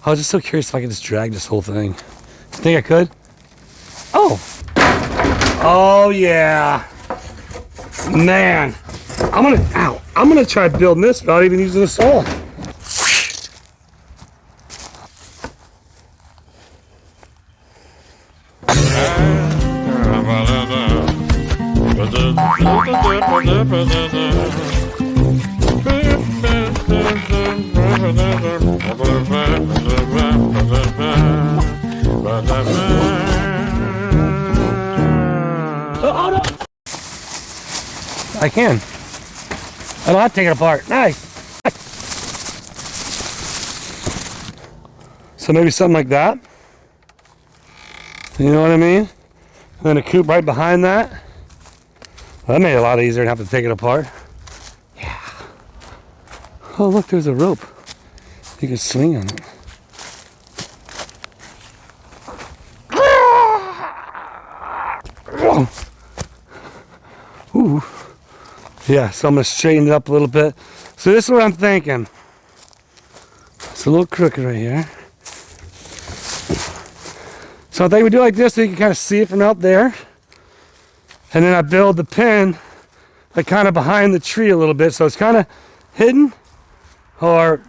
I was just so curious if I could just drag this whole thing. You think I could? Oh. Oh yeah. Man. I'm gonna try building this without even using a saw. I can. I don't have to take it apart. Nice. So maybe something like that. You know what I mean? And then a coop right behind that. Well, that made it a lot easier to have to take it apart. Yeah. Oh, look, there's a rope. You can swing on it. Ooh. Yeah, so I'm going to straighten it up a little bit. So this is what I'm thinking. It's a little crooked right here. So I think we do like this so you can kind of see it from out there. And then I build the pin like kind of behind the tree a little bit so it's kind of hidden. Or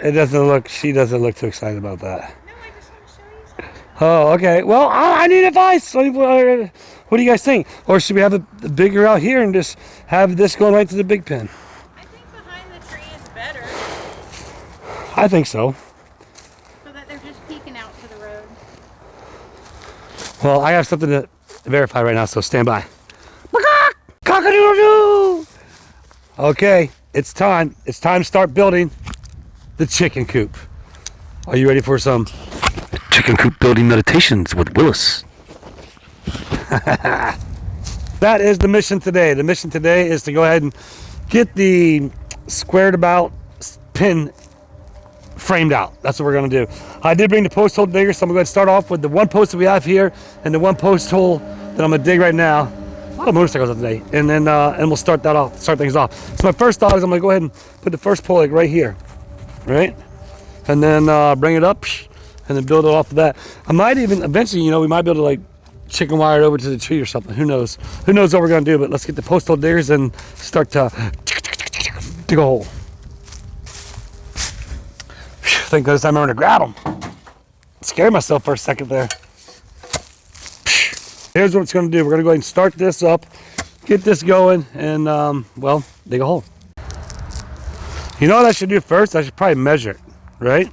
it doesn't look, she doesn't look too excited about that. No, I just want to show you something. Oh, okay. Well, I need advice. What do you guys think? Or should we have the bigger out here and just have this going right to the big pin? I think behind the tree is better. I think so. So that they're just peeking out to the road. Well, I have something to verify right now, so stand by. Cock-a-doodle-doo! Okay, it's time. It's time to start building the chicken coop. Are you ready for some chicken coop building meditations with Willis? That is the mission today. The mission today is to go ahead and get the squared about pin framed out. That's what we're going to do. I did bring the post hole digger, so I'm going to start off with the one post that we have here and the one post hole that I'm going to dig right now. A lot of motorcycles out today, and then and we'll start things off. So my first thought is I'm going to go ahead and put the first pole like right here, right, and then bring it up, and then build it off of that. I might even eventually, you know, we might be able to like chicken wire it over to the tree or something. Who knows? Who knows what we're going to do? But let's get the post hole diggers and start to dig a hole. Thank goodness I remember to grab them. Scared myself for a second there. Here's what it's going to do. We're going to go ahead and start this up, get this going, and well, dig a hole. You know what I should do first? I should probably measure it, right?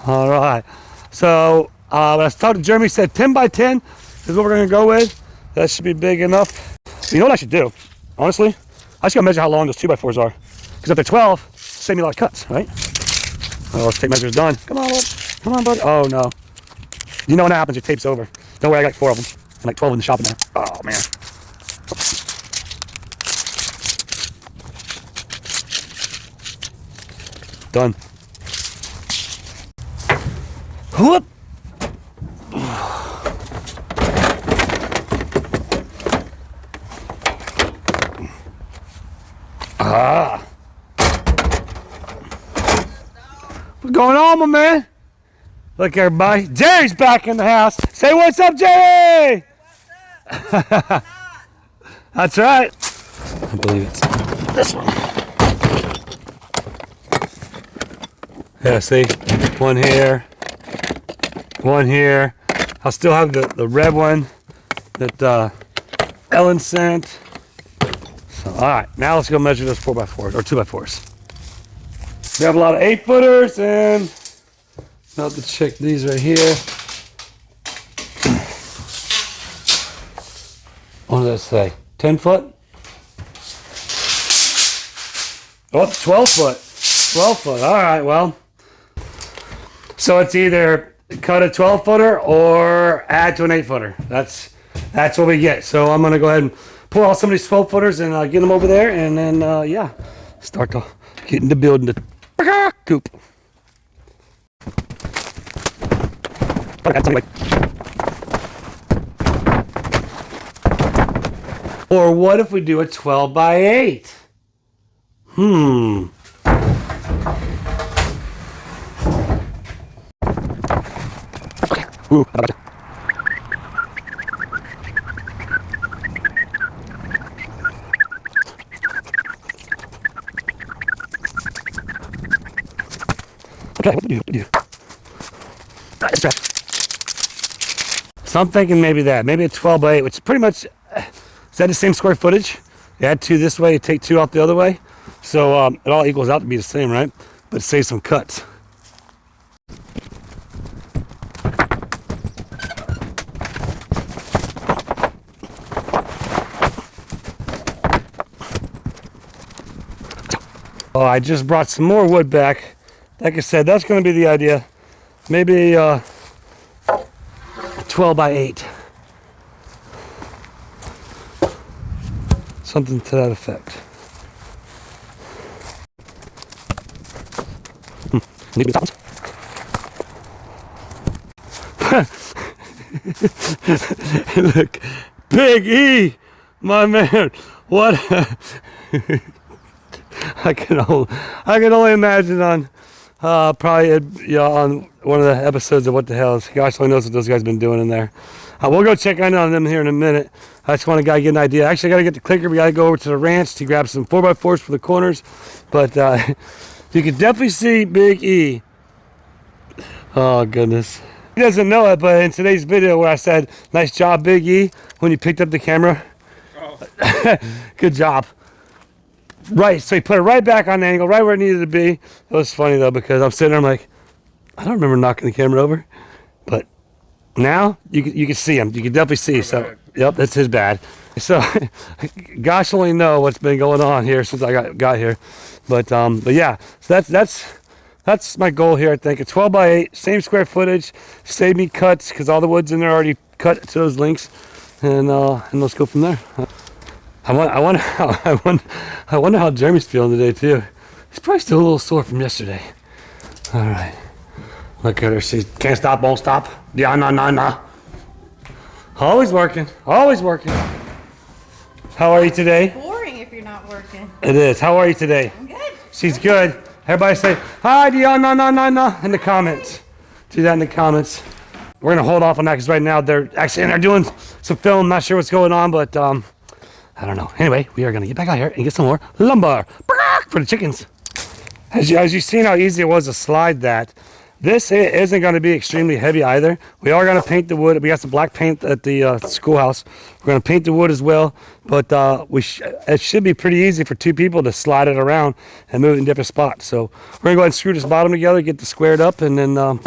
All right. So when I was talking to Jeremy, said 10 by 10 is what we're going to go with. That should be big enough. You know what I should do? Honestly, I just got to measure how long those 2x4s are. Because if they're 12, save me a lot of cuts, right? Oh, let's take measures done. Come on, bud. Come on, bud. Oh, no. You know what happens, your tape's over. Don't worry, I got 4 of them. And like 12 in the shop in there. Oh, man. Done. Whoop. Ah. What's going on, my man? Look, everybody. Jerry's back in the house. Say what's up, Jerry! What's up? That's right. I believe it's this one. Yeah, see? One here. One here. I'll still have the red one that Ellen sent. So, all right, now let's go measure those 4x4s or 2x4s. We have a lot of 8-footers and now to check these right here. What does that say? 10 foot? Oh, 12 foot. 12 foot. All right, well. So it's either cut a 12-footer or add to an 8-footer. That's what we get. So I'm going to go ahead and pull out some of these 12-footers and get them over there. And then, yeah, start to get into building the coop. Or what if we do a 12 by 8? Ooh. Okay, what do you do? So I'm thinking maybe that, maybe a 12 by 8, which is pretty much, is that the same square footage? You add 2 this way, you take 2 out the other way. So it all equals out to be the same, right? But it saves some cuts. Oh, I just brought some more wood back. Like I said, that's going to be the idea. Maybe 12 by 8. Something to that effect. Look, Big E, my man. What? I can only imagine on probably on one of the episodes of What the Hell. Gosh only knows what those guys been doing in there. We'll go check on them here in a minute. I just want to get an idea. Actually, I got to get the clicker. We got to go over to the ranch to grab some 4x4s for the corners. But you can definitely see Big E. Oh, goodness. He doesn't know it, but in today's video where I said, nice job, Big E, when you picked up the camera. Oh. Good job. Right, so he put it right back on the angle, right where it needed to be. It was funny, though, because I'm sitting there, I'm like, I don't remember knocking the camera over. But now, you can see him. You can definitely see. So, yep, that's his bad. So, gosh only know what's been going on here since I got here. But yeah, so that's my goal here, I think. A 12 by 8, same square footage, save me cuts, because all the wood's in there already cut to those lengths. And let's go from there. I wonder how Jeremy's feeling today, too. He's probably still a little sore from yesterday. All right. Look at her. She can't stop, won't stop. Yeah, nah. Always working. Always working. How are you today? Boring if you're not working. It is. How are you today? I'm good. She's good. Everybody say, hi, yeah, nah, in the comments. Do that in the comments. We're going to hold off on that because right now they're actually in there doing some film. Not sure what's going on, but I don't know. Anyway, we are going to get back out here and get some more lumber for the chickens. As you've seen how easy it was to slide that, this isn't going to be extremely heavy either. We are going to paint the wood. We got some black paint at the schoolhouse. We're going to paint the wood as well, but it should be pretty easy for 2 people to slide it around and move it in different spots. So we're going to go ahead and screw this bottom together, get this squared up, and then, well,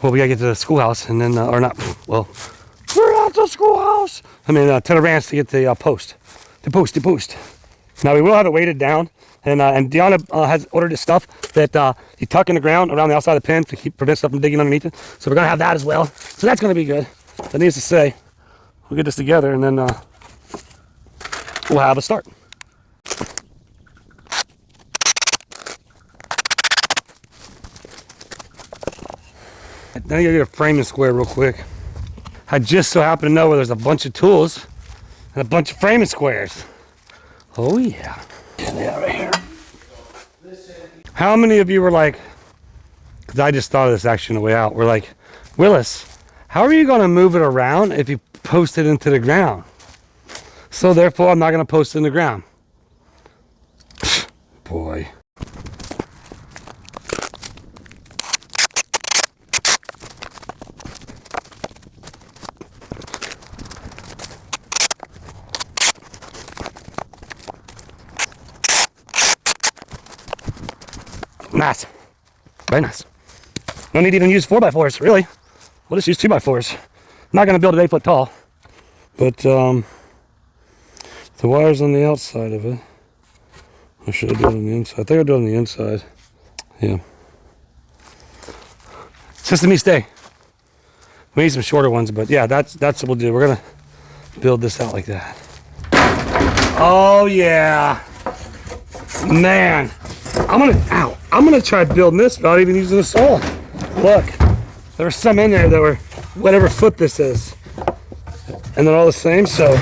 we got to get to the schoolhouse, and then, or not, well, we're at the schoolhouse. I mean, to the ranch to get the post. The post. Now, we will have it weighted down. And Deanna has ordered this stuff that you tuck in the ground around the outside of the pen to prevent stuff from digging underneath it. So we're going to have that as well. So that's going to be good. That needs to say, we'll get this together and then we'll have a start. Then you got to get a framing square real quick. I just so happen to know where there's a bunch of tools and a bunch of framing squares. Oh yeah. Yeah, right here. How many of you were like, because I just thought of this actually on the way out, we're like, Willis, how are you going to move it around if you post it into the ground? So therefore, I'm not going to post it in the ground. Boy. Nice. Very nice. No need to even use 4x4s, really. We'll just use 2x4s. I'm not going to build it 8 foot tall. But the wire's on the outside of it. I should have done it on the inside. I think I'll do it on the inside. Yeah. Sesame stay. We need some shorter ones, but yeah, that's what we'll do. We're going to build this out like that. Oh, yeah. Man. I'm gonna try building this without even using a saw. Look, there were some in there that were whatever foot this is, and they're all the same. So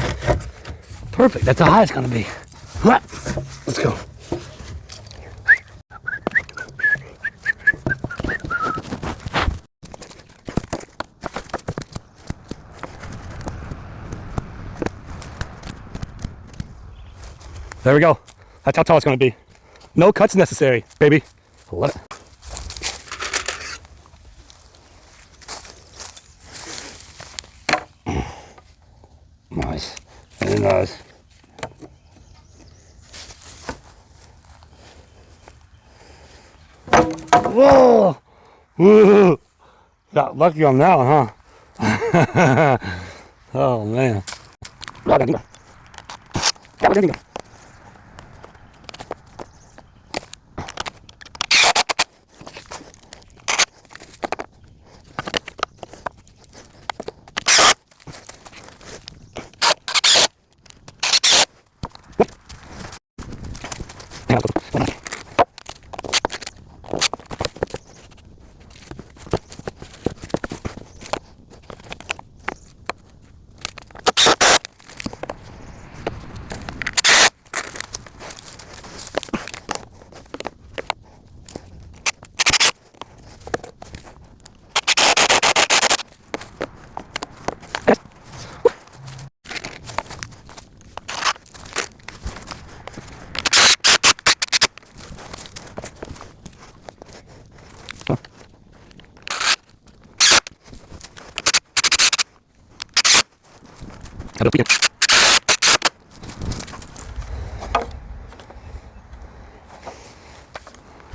perfect. That's how high it's gonna be. Let's go. There we go. That's how tall it's going to be. No cuts necessary, baby. Love it. Nice. Very nice. Whoa! Woo! Got lucky on that one, huh? Oh man.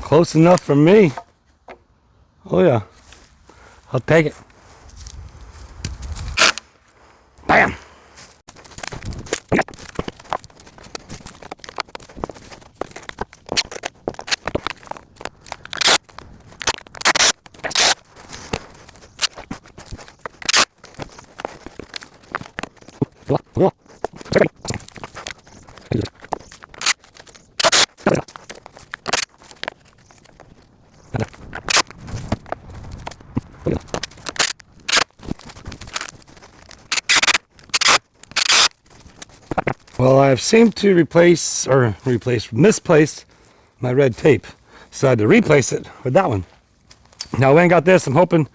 Close enough for me. Oh yeah, I'll take it. Bam! Well, I've seemed to misplace my red tape. So I had to replace it with that one. Now I ain't got this. I'm hoping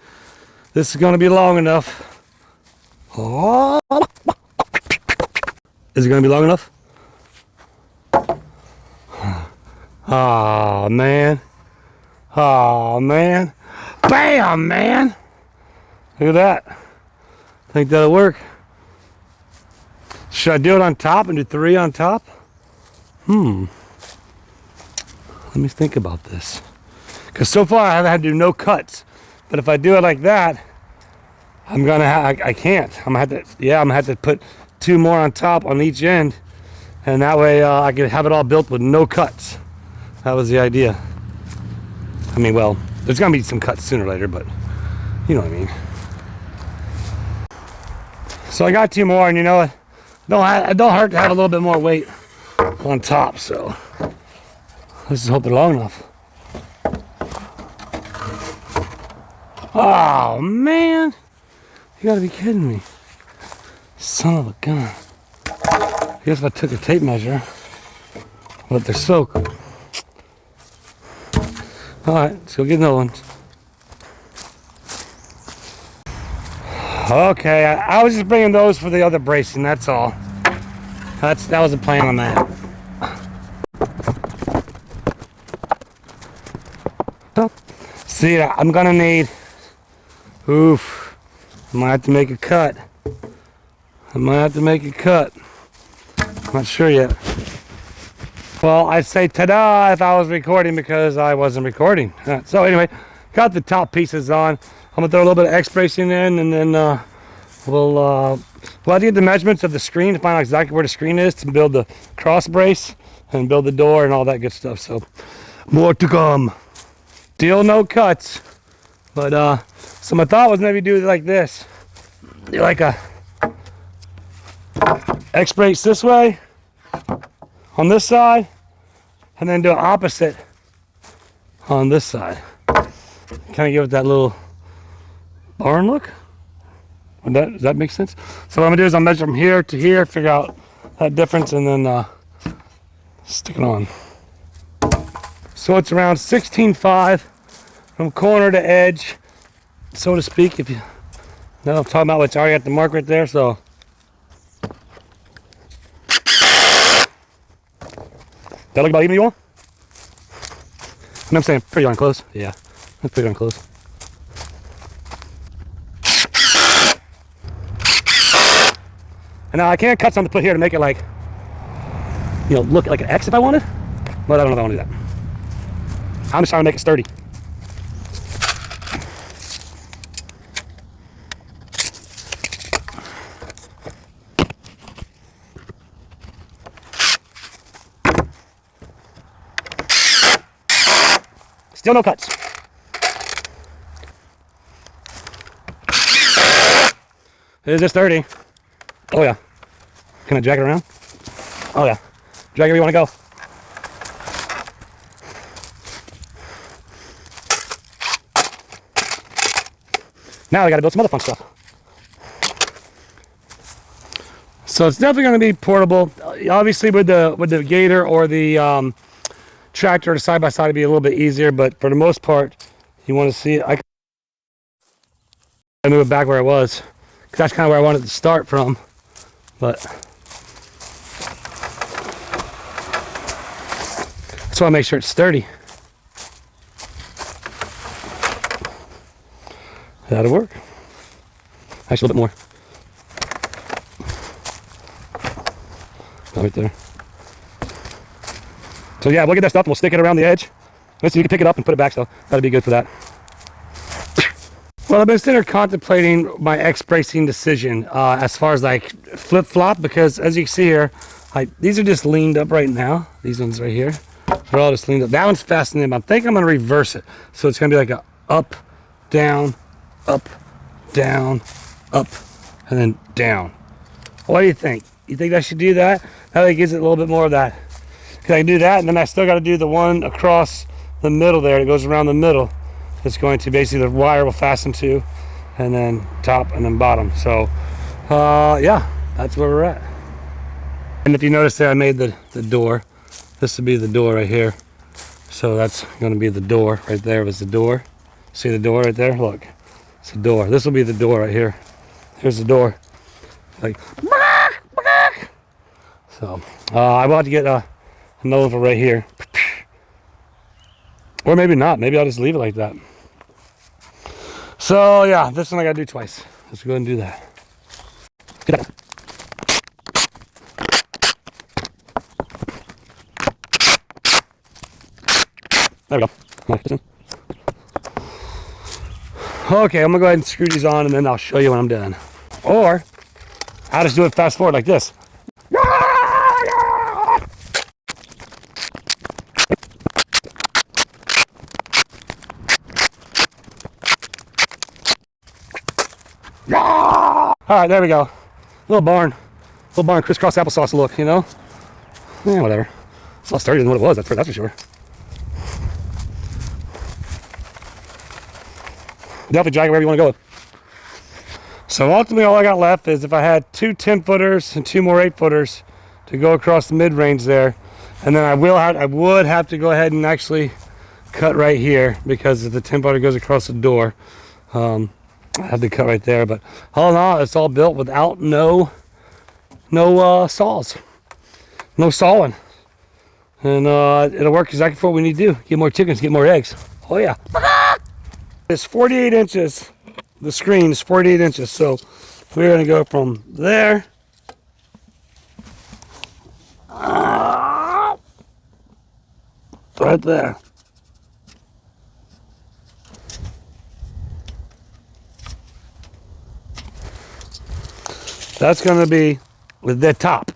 this is going to be long enough. Oh. Is it going to be long enough? Oh, man. Oh, man. Bam, man. Look at that. Think that'll work. Should I do it on top and do 3 on top? Let me think about this. Because so far I haven't had to do no cuts. But if I do it like that, I'm gonna I can't. I'm gonna have to put 2 more on top on each end. And that way I can have it all built with no cuts. That was the idea. I mean, well, there's gonna be some cuts sooner or later, but you know what I mean. So I got 2 more, and you know what? It don't hurt to have a little bit more weight on top, so let's just hope they're long enough. Oh man, you gotta be kidding me. Son of a gun. I guess if I took a tape measure, but they're so... Alright, let's go get another one. Okay, I was just bringing those for the other bracing, that's all. That was the plan on that. See, I'm gonna need... Oof. I might have to make a cut. I'm not sure yet. Well, I'd say ta-da if I was recording, because I wasn't recording. So anyway, got the top pieces on. I'm gonna throw a little bit of X bracing in, and then we'll have to get the measurements of the screen to find out exactly where the screen is to build the cross brace and build the door and all that good stuff. So more to come. Still no cuts, but so my thought was maybe do it like this. Do like a X brace this way on this side, and then do an opposite on this side. Kind of give it that little barn look. Does that make sense? So what I'm gonna do is I'll measure from here to here, figure out that difference, and then stick it on. So it's around 16.5 from corner to edge, so to speak. If you know what I'm talking about, it's already at the mark right there. So That look about even, you all? And I'm saying pretty darn close. Yeah, that's pretty darn close. And now I can't cut something to put here to make it like, you know, look like an X if I wanted. But I don't know if I want to do that. I'm just trying to make it sturdy. Still no cuts. Is this sturdy? Oh yeah. Can I drag it around? Oh yeah. Drag it where you want to go. Now I got to build some other fun stuff. So it's definitely going to be portable. Obviously, with the Gator or the tractor to side by side, it'd be a little bit easier. But for the most part, you want to see it. I move it back where I was. That's kind of where I wanted to start from. But that's why I make sure it's sturdy. That'll work. Actually, a little bit more. Right there. So yeah, we'll get that stuff and we'll stick it around the edge. Listen, you can pick it up and put it back, so that'll be good for that. Well, I've been sitting here contemplating my X-bracing decision as far as like flip-flop, because as you can see here, these are just leaned up right now. These ones right here, they're all just leaned up. That one's fastened in, but I think I'm going to reverse it. So it's going to be like a up, down, up, down, up, and then down. What do you think? You think I should do that? That gives it a little bit more of that. Because I can do that, and then I still got to do the one across the middle there. It goes around the middle. It's going to basically, the wire will fasten to, and then top and then bottom. So yeah, that's where we're at. And if you notice there, I made the door. This would be the door right here. So that's going to be the door right there. Was the door. See the door right there? Look, it's the door. This will be the door right here. Here's the door. Like, so I will have to get another one for right here. Or maybe not. Maybe I'll just leave it like that. So yeah, this one I gotta do twice. Let's go ahead and do that. Get up. There we go. Okay, I'm gonna go ahead and screw these on and then I'll show you when I'm done. Or I'll just do it fast forward like this. All right, there we go. Little barn crisscross applesauce look, you know? Yeah, whatever. It's a lot sturdier than what it was, that's for sure. Definitely drag it wherever you want to go. So ultimately all I got left is if I had two 10-footers and two more 8-footers to go across the mid-range there, and then I would have to go ahead and actually cut right here, because if the 10-footer goes across the door, I had to cut right there. But all in all, it's all built without no saws, no sawing, and it'll work exactly for what we need to do. Get more chickens, get more eggs. Oh yeah. It's 48 inches. The screen is 48 inches, so we're going to go from there right there. That's going to be with the top.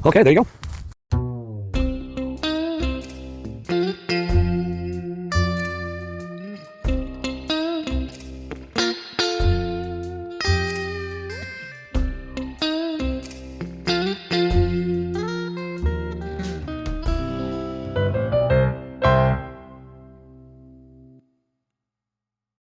Okay, there you go.